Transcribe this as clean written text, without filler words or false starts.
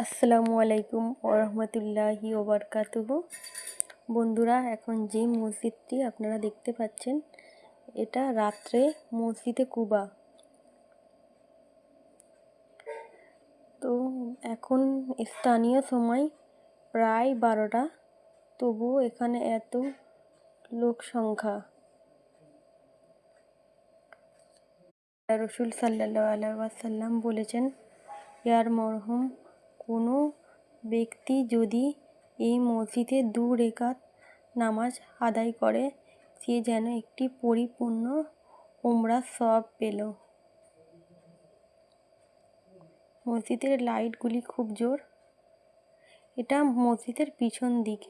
আসসালামু আলাইকুম ওরহমতুল্লাহি ওবরকাতুহু। বন্ধুরা, এখন যে মসজিদটি আপনারা দেখতে পাচ্ছেন, এটা রাত্রে মসজিদে কুবা। তো এখন স্থানীয় সময় প্রায় 12টা, তবুও এখানে এত লোক সংখ্যা। রসুল সাল্লাল্লাহু আলাইহি ওয়াসাল্লাম বলেছেন, ইয়ার মরহুম কোনো ব্যক্তি যদি এই মসজিদে 2 রাকাত নামাজ আদায় করে, সে যেন একটি পরিপূর্ণ উমরার সওয়াব পেল। মসজিদের লাইটগুলি খুব জোর। এটা মসজিদের পিছন দিক।